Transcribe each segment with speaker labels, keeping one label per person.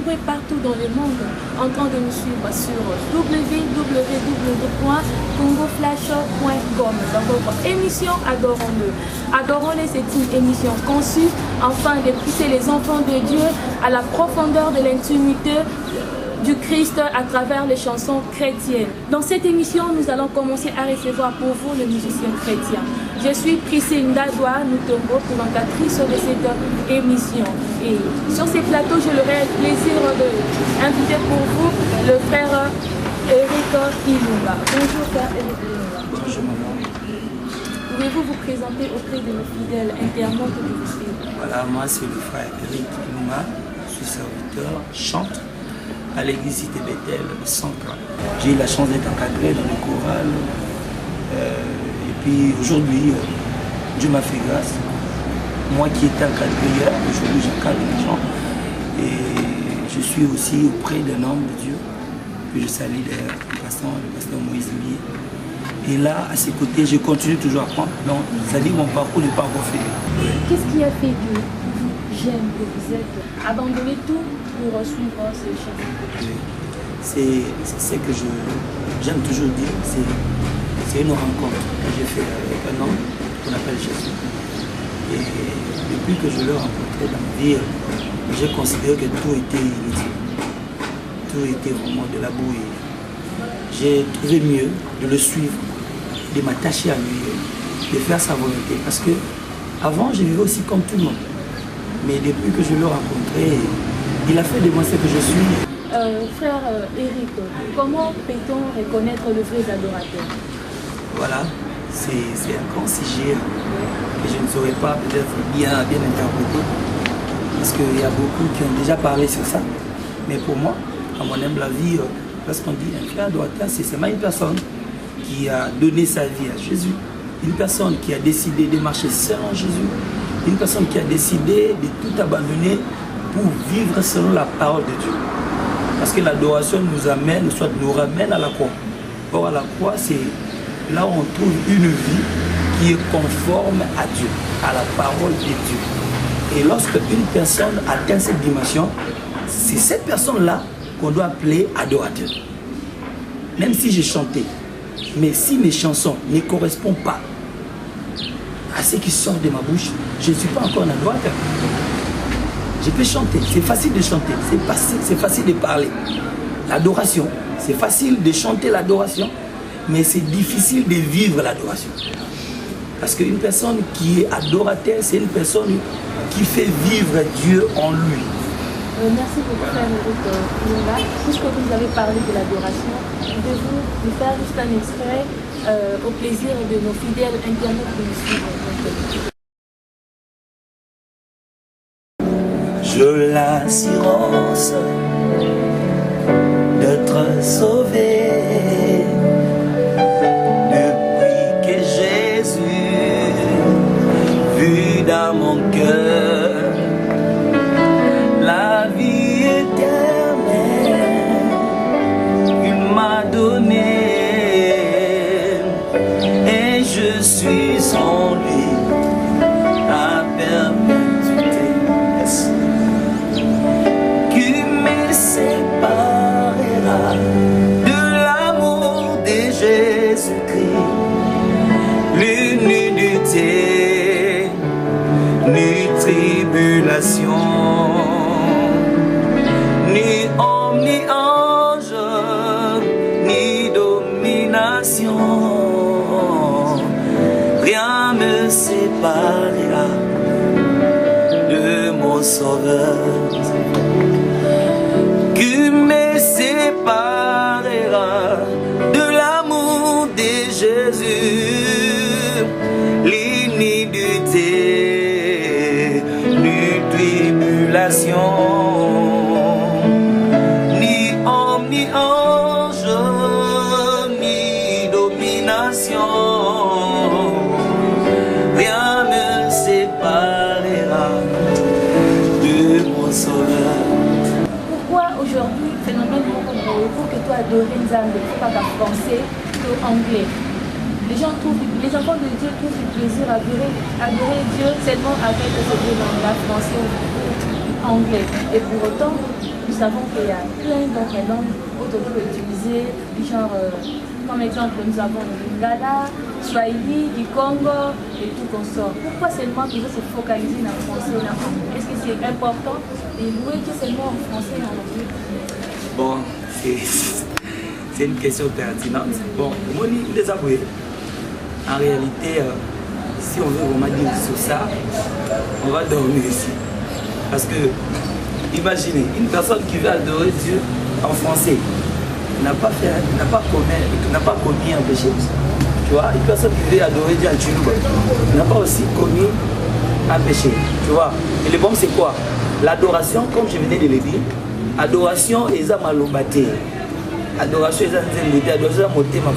Speaker 1: nombreux partout dans le monde en train de nous suivre sur www.congoflash.com. Dans votre émission Adorons-le. Adorons-le, c'est une émission conçue afin de pousser les enfants de Dieu à la profondeur de l'intimité du Christ à travers les chansons chrétiennes. Dans cette émission, nous allons commencer à recevoir pour vous le musicien chrétien. Je suis Priscille Ndadoua Nutombo, présentatrice de cette émission. Et sur ces plateaux, je l'aurai le plaisir d'inviter pour vous le frère Eric Ilunga. Bonjour frère Eric Ilunga.
Speaker 2: Bonjour maman.
Speaker 1: Pouvez-vous vous présenter auprès de nos fidèles internautes que vous suivez?
Speaker 2: Voilà, moi c'est le frère Eric Ilunga, je suis serviteur, chante à l'église Cité Bethel de Sancla. J'ai eu la chance d'être encadré dans le choral. Et puis aujourd'hui, Dieu m'a fait grâce. Moi qui étais encadré hier, aujourd'hui j'encadre les gens. Et je suis aussi auprès d'un homme de Dieu que je salue d'ailleurs, le pasteur Moïse Lié. Et là, à ses côtés, je continue toujours à apprendre. Donc, ça dit mon parcours n'est pas encore fait.
Speaker 1: Qu'est-ce qui a fait que vous, jeune que vous êtes, abandonner tout pour suivre ces chansons?
Speaker 2: C'est ce que j'aime toujours dire, c'est une rencontre que j'ai fait avec un homme qu'on appelle Jésus. Et depuis que je l'ai rencontré dans ma vie, j'ai considéré que tout était inutile. Tout était vraiment de la bouille. J'ai trouvé mieux de le suivre, de m'attacher à lui, de faire sa volonté. Parce que avant, je vivais aussi comme tout le monde. Mais depuis que je l'ai rencontré, il a fait de moi ce que je suis.
Speaker 1: Frère Eric, comment peut-on reconnaître le vrai adorateur?
Speaker 2: Voilà, c'est un grand sujet que je ne saurais pas peut-être bien interpréter. Parce qu'il y a beaucoup qui ont déjà parlé sur ça. Mais pour moi, à mon humble avis, lorsqu'on dit un vrai adorateur, c'est seulement une personne qui a donné sa vie à Jésus. Une personne qui a décidé de marcher seul en Jésus. Une personne qui a décidé de tout abandonner pour vivre selon la parole de Dieu. Parce que l'adoration nous amène, soit nous ramène à la croix. Or à la croix, c'est là où on trouve une vie qui est conforme à Dieu, à la parole de Dieu. Et lorsque une personne atteint cette dimension, c'est cette personne-là qu'on doit appeler adorateur. Même si j'ai chanté, mais si mes chansons ne correspondent pas à ce qui sort de ma bouche, je ne suis pas encore un adorateur. Je peux chanter, c'est facile de chanter, c'est facile de parler. L'adoration, c'est facile de chanter l'adoration, mais c'est difficile de vivre l'adoration. Parce qu'une personne qui est adorateur, c'est une personne qui fait vivre Dieu en lui.
Speaker 1: Merci beaucoup, frère Eric Ilunga. Puisque vous avez parlé de l'adoration, pouvez-vous nous faire juste un extrait au plaisir de nos fidèles internautes de nous suivre?
Speaker 2: J'ai l'assurance d'être sauvé depuis que Jésus vu dans mon cœur la vie éternelle qu'il m'a donnée et je suis en lui à perpétuité. Séparera de l'amour de Jésus-Christ, l'unité, ni tribulation, ni homme, ni ange, ni domination, rien me séparera de mon Sauveur. Qui me séparera de l'amour de Jésus, l'inimité, ni tribulation, ni homme, ni ange, ni domination, rien me séparera de mon Sauveur.
Speaker 1: Aujourd'hui, phénomène pour que toi adorer Nzambe, il ne faut pas penser plutôt anglais. Les enfants de Dieu trouvent du plaisir à adorer Dieu seulement avec ce deux langues-là, français ou anglais. Et pour autant, nous savons qu'il y a plein d'autres langues où on peut utiliser, genre, comme exemple, nous avons le Lingala, Swahili, du Congo et tout consort. Pourquoi seulement qu'il veut se focaliser dans le français et l'anglais? Est-ce que c'est important de louer que seulement en français et en anglais?
Speaker 2: Bon, c'est une question pertinente. Bon, Moni, les avoués, en réalité, si on veut vraiment dire sur ça, on va dormir ici. Parce que, imaginez, une personne qui veut adorer Dieu en français n'a pas commis un péché. Tu vois, une personne qui veut adorer Dieu en Tchoulouba n'a pas aussi commis un péché. Tu vois, et le bon c'est quoi? L'adoration, comme je venais de le dire, adoration est à malobate. Adoration est à nzembote, adoration est à motema.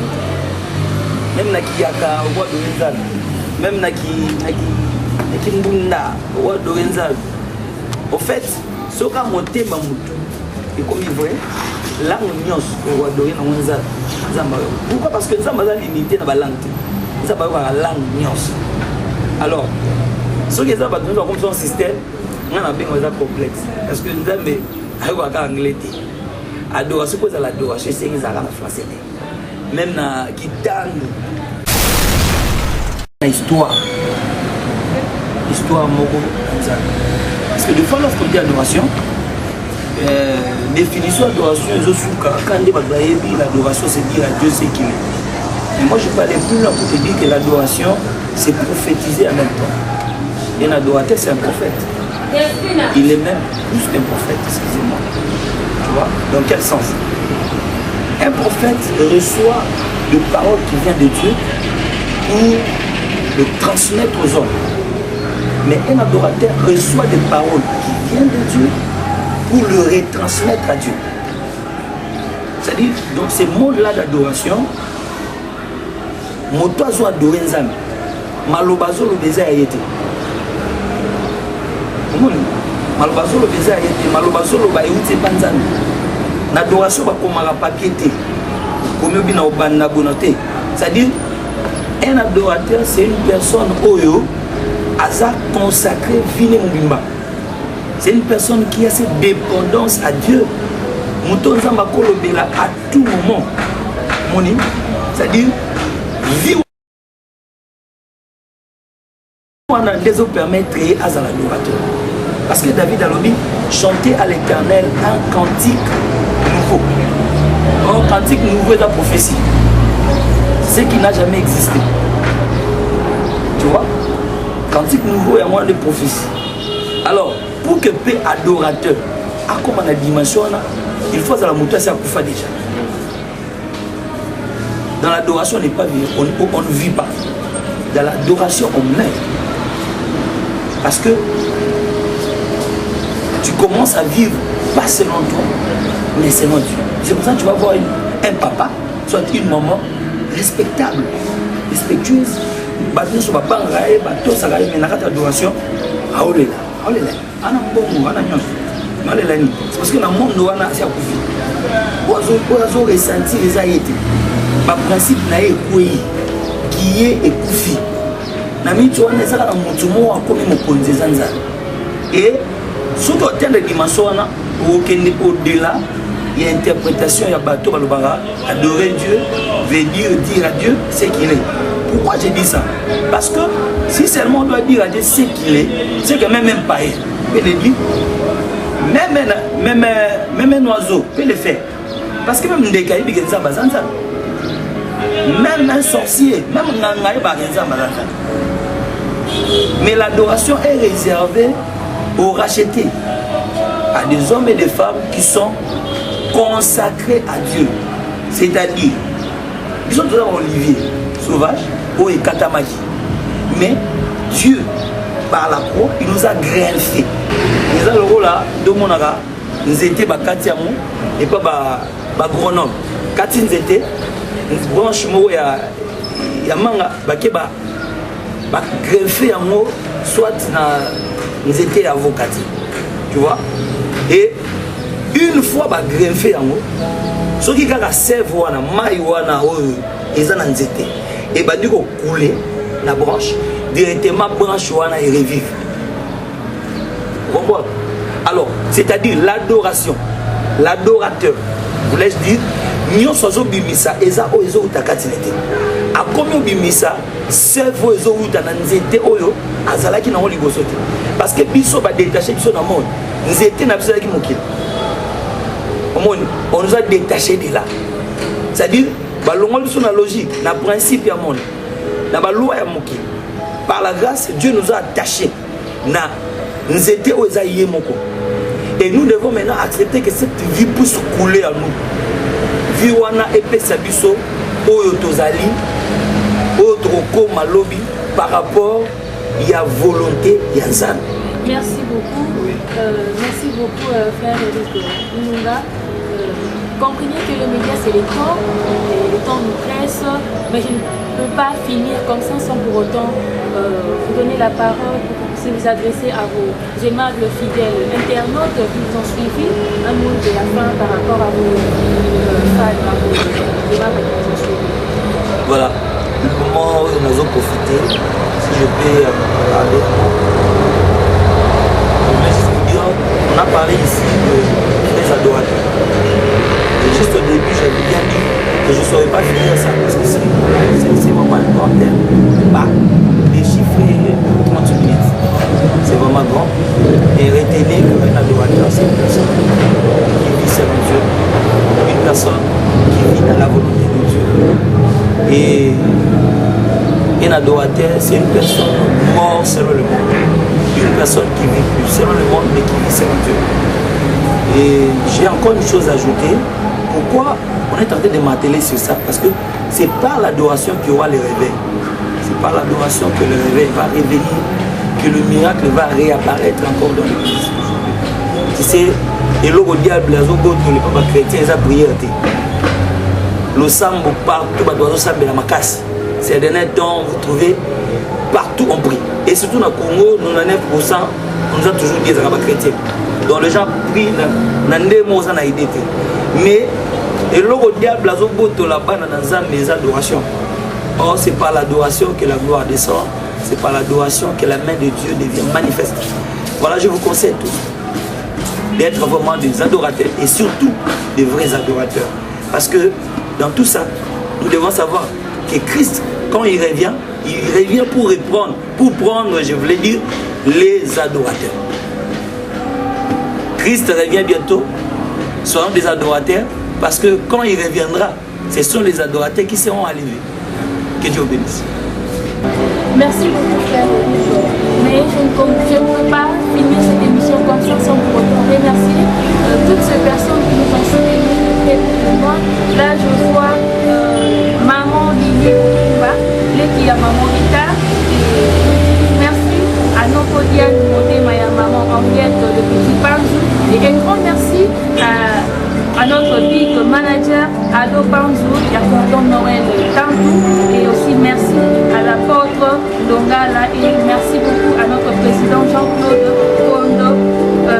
Speaker 2: Même na kiyaka, au roi de Renzal. Même na kimbunda, au roi de Renzal. Au fait, ce qu'a motema moutou, et comme il voit, là on nyos, au roi de Renzal. Pourquoi? Parce que nous sommes limités dans la langue. Nous sommes la langue nyos. Alors, ce qui est ça, nous avons un système, on a bien un complexe. Parce que nous avons un anglais. Adoration, c'est l'adoration, c'est que ça a français. Même dans Kitang, l'histoire. L'histoire moko. Parce que des fois, lorsqu'on dit adoration, définition d'adoration, quand l'adoration c'est dire à Dieu ce qu'il est. Mais moi je peux aller plus loin pour te dire que l'adoration c'est prophétiser en même temps. Et un adorateur c'est un prophète. Il est même plus qu'un prophète, excusez-moi. Tu vois? Dans quel sens? Un prophète reçoit des paroles qui viennent de Dieu pour le transmettre aux hommes. Mais un adorateur reçoit des paroles qui viennent de Dieu pour le retransmettre à Dieu. C'est-à-dire, donc ces mots-là d'adoration, motoazo adoré nzambe, malobazo le beza ayete. Malobazo le beza ayete, malobazo le bayute panzambe. L'adoration va comme à papier té, comme bien au ban na bonté. C'est-à-dire, un adorateur c'est une personne oyo aza consacré vine mubimba. C'est une personne qui a cette dépendance à Dieu. Moutonza makolo bela à tout moment. Moni, c'est-à-dire vivre. On a des autres permettre à l'adorateur. Parce que David a dit chanter à l'Éternel un cantique nouveau. Un cantique nouveau est la prophétie. C'est ce qui n'a jamais existé. Tu vois? Cantique nouveau est un moyen de prophétie. Alors, pour que paix adorateur, à comme on a dimension, il faut que la mutation soit déjà. Dans l'adoration, on n'est pas vivre, on ne vit pas. Dans l'adoration, on meurt. Parce que tu commences à vivre, pas selon toi, mais selon Dieu. C'est pour ça que tu vas voir un papa, soit une maman respectable, respectueuse. Bateau sur papa, bateau, ça va mais dans l'adoration, à Olela. C'est parce que dans le monde, on a ressenti les aïetés. Le principe qui est écoufi. Et surtout en termes de dimension, au-delà, il y a interprétation, il y a bateau, adorer Dieu veut dire à Dieu ce qu'il est. Pourquoi j'ai dit ça? Parce que si seulement on doit dire à Dieu ce qu'il est, c'est que même un païen peut le dire. Même un oiseau peut le faire. Parce que même des cailles, même un sorcier, même un nangaï, mais l'adoration est réservée aux rachetés, à des hommes et des femmes qui sont consacrés à Dieu. C'est-à-dire, ils sont tous Olivier sauvage ou Katamaki. Mais Dieu, par la croix, il nous a greffé. Nous avons le rôle là, de mon ara, nous étions Katiamou et pas Grenoble. Kati nous étions, nous branche mo ya manga, bakeba greffé en mot, soit nous étions avocats. Tu vois? Et une fois greffé en mot, ceux qui ont servi wana mai wana ils ont nzete et du coup couler la branche directement branche wana et revivre. Alors Alors, c'est-à-dire l'adoration, l'adorateur, voulais-je dire, nous sommes bimisa, eza ozo utakatinete. A combien bimisa, servo ozo utananzete oyo, azala ki na on ligosote. Parce que biso ba détaché biso na monde, nzete na biso ki mokili. On nous a détaché de là. C'est-à-dire, balongo biso na logique, na principe ya monde, na ba loi ya mokili. Par la grâce, Dieu nous a attachés. Na nzete oza yemoko. Et nous devons maintenant accepter que cette vie puisse couler à nous. Vie wana epesa biso oyo tozali autre comme lobby par rapport il y a volonté il y a nzambe.
Speaker 1: Merci beaucoup. Merci beaucoup frère Eric Lunga. Comprenez que le média c'est le temps nous presse, mais je ne peux pas finir comme ça sans pour autant vous donner la parole pour que vous adresser à vos aimables fidèles internautes qui vous ont suivi un mot de la fin par rapport à vos fans, à vos aimables qui vous ont suivi.
Speaker 2: Voilà, le moment où nous avons profité, si je peux parler. On a parlé ici des adorateurs. Et juste au début, j'avais bien dit que je ne saurais pas finir ça parce que c'est vraiment important. Bah, les chiffres 30 minutes, c'est vraiment grand. Et retenez qu'un adorateur, c'est une personne qui vit selon Dieu, une personne qui vit dans la volonté de Dieu. Et un adorateur, c'est une personne morte selon le monde. Une personne qui vit plus selon le monde, mais qui vit selon Dieu. Et j'ai encore une chose à ajouter. Pourquoi on est en train de m'atteler sur ça? Parce que c'est par l'adoration qu'il y aura le réveil. C'est par l'adoration que le réveil va réveiller, que le miracle va réapparaître encore dans l'église. Tu sais, et le diable, les papas chrétiens, ils ont prié. Le sambo partout, ces derniers temps, vous trouvez, partout on prie. Et surtout dans le Congo, 99%, on nous a toujours dit que les chrétiens. Donc les gens prient dans des mots en Haïti. Mais et le diable là-bas dans les adorations. Or, c'est par l'adoration que la gloire descend. C'est par l'adoration que la main de Dieu devient manifeste. Voilà, je vous conseille tous d'être vraiment des adorateurs et surtout des vrais adorateurs. Parce que dans tout ça, nous devons savoir que Christ, quand il revient pour répondre, pour prendre, je voulais dire, les adorateurs. Christ revient bientôt, soyons des adorateurs, parce que quand il reviendra, ce sont les adorateurs qui seront enlevés. Que Dieu bénisse.
Speaker 1: Merci beaucoup, frère. Mais je ne peux pas finir cette émission comme ça sans pour autant remercier toutes ces personnes qui nous ont soutenus près de moi. Là, je vois maman Lily Oumba, qui a maman Rita. Merci à notre Diane Modema et à maman Henriette de Petit Panzou. Et un grand merci à notre big manager Ado Panzou, qui a Cordon Noël Tantou. Et aussi merci à l'apôtre Longala et merci beaucoup à notre président Jean-Claude Kondo,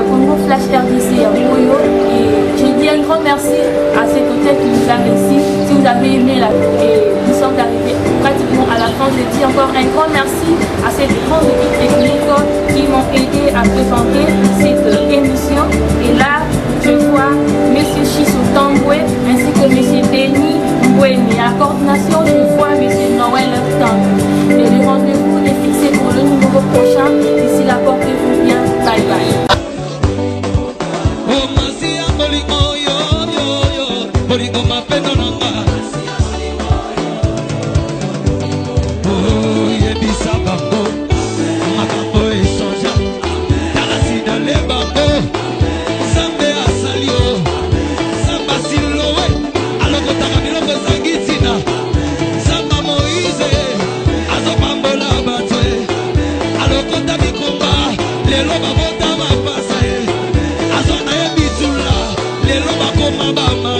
Speaker 1: Congo Flash RDC à Moyo. Et j'ai dit un grand merci à cet hôtel qui nous a réussi. Si vous avez aimé et nous sommes arrivés pratiquement à la fin, je dis encore un grand merci à cette grande équipe technique qui m'ont aidé à présenter cette émission. Et là, je vois M. Chissou Tamboué ainsi que M. Denis Mbouéni. À coordination, je vois M. Noël Tantou. Et le rendez-vous est fixé pour le numéro prochain. D'ici là, portez-vous bien. Bye bye.
Speaker 3: Lelo bakoma bama